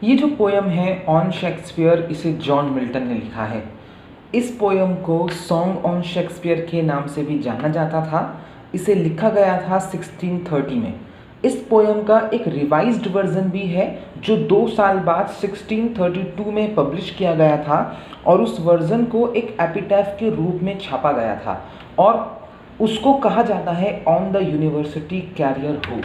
ये जो पोयम है ऑन शेक्सपियर, इसे जॉन मिल्टन ने लिखा है। इस पोयम को सॉन्ग ऑन शेक्सपियर के नाम से भी जाना जाता था। इसे लिखा गया था 1630 में। इस पोयम का एक रिवाइज्ड वर्जन भी है जो 2 साल बाद 1632 में पब्लिश किया गया था, और उस वर्जन को एक एपिटैफ के रूप में छापा गया था, और उसको कहा जाता है ऑन द यूनिवर्सिटी कैरियर हू।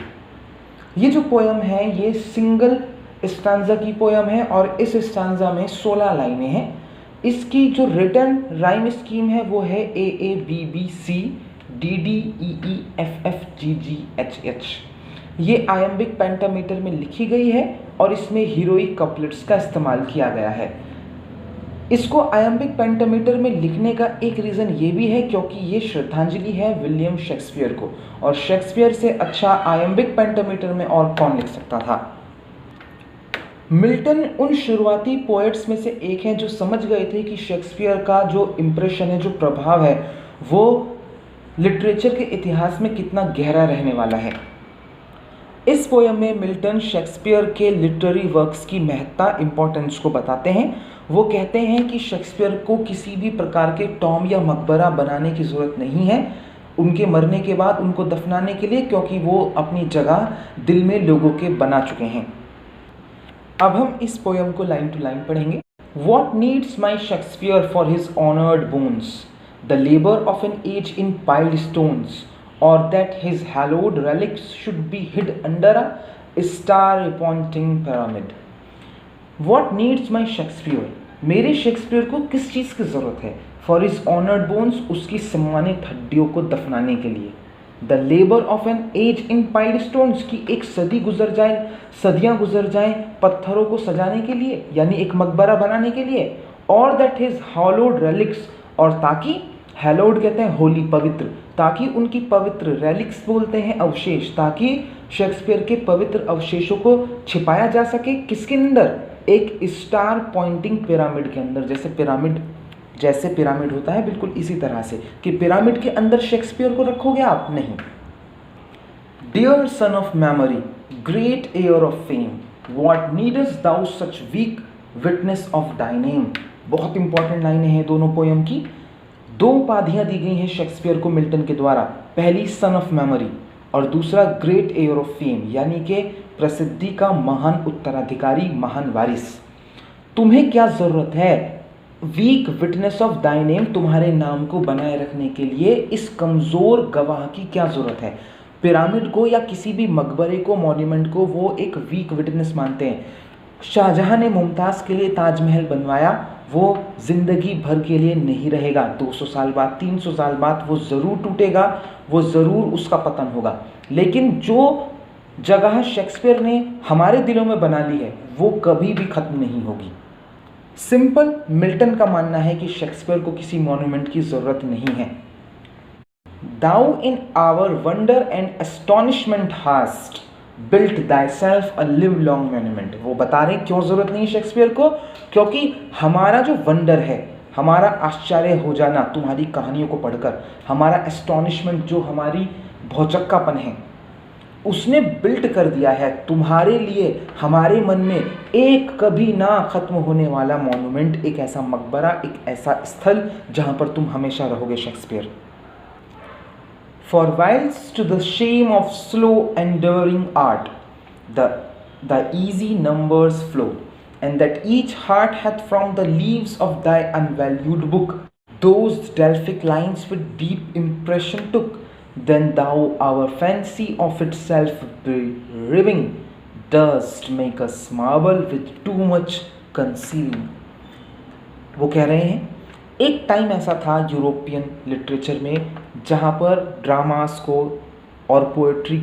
ये जो पोयम है ये सिंगल स्टांजा की पोयम है, और इस स्टांजा में 16 लाइनें हैं। इसकी जो रिटन राइम स्कीम है वो है A A B B C D D E E F F G G H H. ये आयम्बिक पेंटामीटर में लिखी गई है, और इसमें हीरोइक कपलेट्स का इस्तेमाल किया गया है। इसको आयम्बिक पेंटामीटर में लिखने का एक रीज़न ये भी है क्योंकि ये श्रद्धांजलि है विलियम शेक्सपियर को, और शेक्सपियर से अच्छा आयम्बिक पेंटामीटर में और कौन लिख सकता था। मिल्टन उन शुरुआती पोएट्स में से एक हैं जो समझ गए थे कि शेक्सपियर का जो इम्प्रेशन है, जो प्रभाव है, वो लिटरेचर के इतिहास में कितना गहरा रहने वाला है। इस पोयम में मिल्टन शेक्सपियर के लिटरेरी वर्क्स की महत्ता, इम्पोर्टेंस को बताते हैं। वो कहते हैं कि शेक्सपियर को किसी भी प्रकार के टॉम या मकबरा बनाने की ज़रूरत नहीं है उनके मरने के बाद उनको दफनाने के लिए, क्योंकि वो अपनी जगह दिल में लोगों के बना चुके हैं। अब हम इस पोयम को लाइन टू लाइन पढ़ेंगे। What needs my Shakespeare for his honored bones? The labor of an age in piled stones, or that his hallowed relics should be hid under a star-appointing pyramid. What needs my Shakespeare? मेरे Shakespeare को किस चीज़ की ज़रूरत है? For his honored bones, उसकी सम्मानित हड्डियों को दफनाने के लिए। The labour of an age in piled stones, की एक सदी गुजर जाए, सदियां गुजर जाएं पत्थरों को सजाने के लिए, यानी एक मकबरा बनाने के लिए। और दैट हिज हॉलोड रेलिक्स, और ताकि, हैलोड कहते हैं होली, पवित्र, ताकि उनकी पवित्र, रेलिक्स बोलते हैं अवशेष, ताकि शेक्सपियर के पवित्र अवशेषों को छिपाया जा सके। किसके अंदर? एक स्टार पॉइंटिंग पिरामिड के अंदर। जैसे पिरामिड होता है बिल्कुल इसी तरह से, कि पिरामिड के अंदर शेक्सपियर को रखोगे आप? नहीं। Dear son of memory, great heir of fame, what needst thou such weak witness of thy name. बहुत इंपॉर्टेंट लाइनें हैं दोनों पोयम की। 2 उपाधियां दी गई हैं शेक्सपियर को मिल्टन के द्वारा। पहली सन ऑफ मेमोरी, और दूसरा ग्रेट एयर ऑफ फेम, यानी कि प्रसिद्धि का महान उत्तराधिकारी, महान वारिस। तुम्हें क्या जरूरत है? Weak witness of thy name, तुम्हारे नाम को बनाए रखने के लिए इस कमज़ोर गवाह की क्या ज़रूरत है? पिरामिड को या किसी भी मकबरे को, मॉन्यूमेंट को वो एक वीक विटनेस मानते हैं। शाहजहां ने मुमताज़ के लिए ताजमहल बनवाया, वो ज़िंदगी भर के लिए नहीं रहेगा। 200 साल बाद, 300 साल बाद वो ज़रूर टूटेगा, वो ज़रूर उसका पतन होगा। लेकिन जो जगह शेक्सपियर ने हमारे दिलों में बना ली है वो कभी भी ख़त्म नहीं होगी। सिंपल मिल्टन का मानना है कि शेक्सपियर को किसी मॉन्यूमेंट की जरूरत नहीं है। Thou in our wonder and astonishment hast built thyself a live long monument। वो बता रहे क्यों जरूरत नहीं शेक्सपियर को? क्योंकि हमारा जो वंडर है, हमारा आश्चर्य हो जाना तुम्हारी कहानियों को पढ़कर, हमारा एस्टोनिशमेंट, जो हमारी भौचक्कापन है, उसने बिल्ट कर दिया है तुम्हारे लिए, हमारे मन में एक कभी ना खत्म होने वाला मॉन्यूमेंट, एक ऐसा मकबरा, एक ऐसा स्थल जहां पर तुम हमेशा रहोगे Shakespeare. For whiles to the shame of slow enduring art the easy numbers flow, and that each heart hath from the leaves of thy unvalued book those Delphic lines with deep impression took, then thou our fancy of itself riving dost make us marvel with too much concealing। वो कह रहे हैं एक time ऐसा था European literature में जहाँ पर ड्रामास को और पोएट्री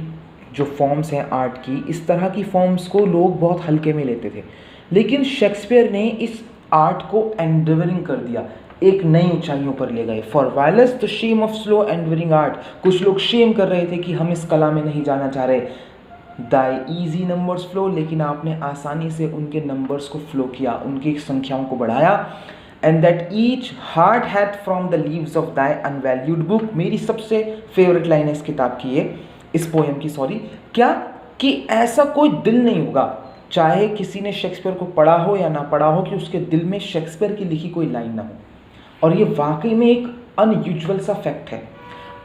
जो फॉर्म्स हैं आर्ट की, इस तरह की फॉर्म्स को लोग बहुत हल्के में लेते थे, लेकिन शेक्सपियर ने इस आर्ट को एंडेवरिंग कर दिया, एक नई ऊंचाइयों पर ले गए। For violence the shame of slow endeavouring art, कुछ लोग शेम कर रहे थे कि हम इस कला में नहीं जाना चाह रहे। दाई ईजी नंबर्स फ्लो, लेकिन आपने आसानी से उनके नंबर्स को फ्लो किया, उनकी संख्याओं को बढ़ाया। And that each heart hath from the leaves of thy unvalued book. मेरी सबसे फेवरेट लाइन है इस किताब की, ये इस पोएम की, सॉरी, क्या कि ऐसा कोई दिल नहीं होगा, चाहे किसी ने शेक्सपियर को पढ़ा हो या ना पढ़ा हो, कि उसके दिल में शेक्सपियर की लिखी कोई लाइन ना हो। और ये वाकई में एक अनयूजुअल सा फैक्ट है।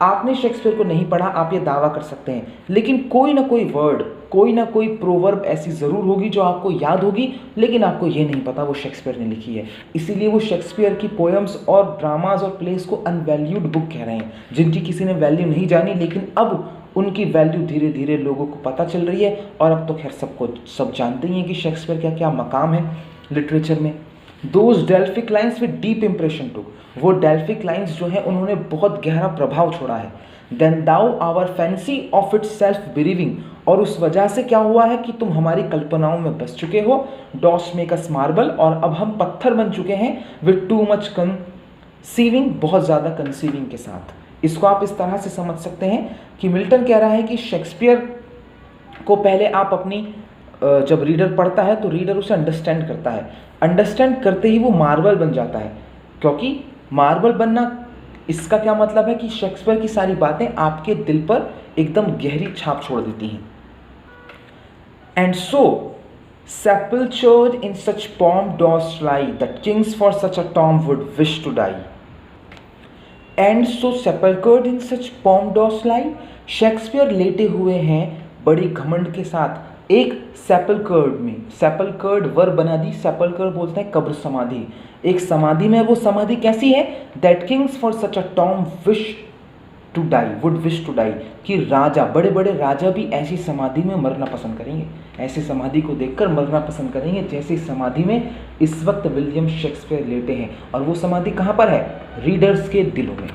आपने शेक्सपियर को नहीं पढ़ा, आप ये दावा कर सकते हैं, लेकिन कोई ना कोई वर्ड, कोई ना कोई प्रोवर्ब ऐसी ज़रूर होगी जो आपको याद होगी, लेकिन आपको ये नहीं पता वो शेक्सपियर ने लिखी है। इसीलिए वो शेक्सपियर की पोएम्स और ड्रामाज और प्लेस को अनवैल्यूड बुक कह रहे हैं, जिनकी किसी ने वैल्यू नहीं जानी, लेकिन अब उनकी वैल्यू धीरे धीरे लोगों को पता चल रही है। और अब तो खैर सब जानते ही हैं कि शेक्सपियर का क्या मकाम है लिटरेचर में। Those Delphic lines with deep impression to, वो डेल्फिक लाइन्स जो है उन्होंने बहुत गहरा प्रभाव छोड़ा है। Then thou our fancy of it self believing, और उस वजह से क्या हुआ है कि तुम हमारी कल्पनाओं में बस चुके हो। डॉस मेक अस मार्बल, और अब हम पत्थर बन चुके हैं। विद टू मच कंसीविंग, बहुत ज़्यादा कंसीविंग के साथ। इसको आप इस तरह से समझ सकते हैं कि मिल्टन कह रहा है कि शेक्सपियर को पहले आप अपनी जब रीडर पढ़ता है तो रीडर उसे अंडरस्टैंड करता है, अंडरस्टैंड करते ही वो मार्बल बन जाता है। क्योंकि मार्बल बनना, इसका क्या मतलब है कि शेक्सपियर की सारी बातें आपके दिल पर एकदम गहरी छाप छोड़ देती हैं। And so sepultured in such pomp dost lie that kings for such a tomb would wish to die. And so sepulchred in such pomp dost lie, Shakespeare लेटे हुए हैं बड़ी घमंड के साथ एक सेपलकर्ड में। सेपलकर्ड वर्ब बना दी, सेपलकर्ड बोलते हैं कब्र समाधि, एक समाधि में। वो समाधि कैसी है? That kings for such a tomb wish to die, would wish to die, कि राजा, बड़े बड़े राजा भी ऐसी समाधि में मरना पसंद करेंगे, ऐसी समाधि को देखकर मरना पसंद करेंगे जैसी समाधि में इस वक्त विलियम शेक्सपियर लेटे हैं। और वो समाधि कहाँ पर है? रीडर्स के दिलों में।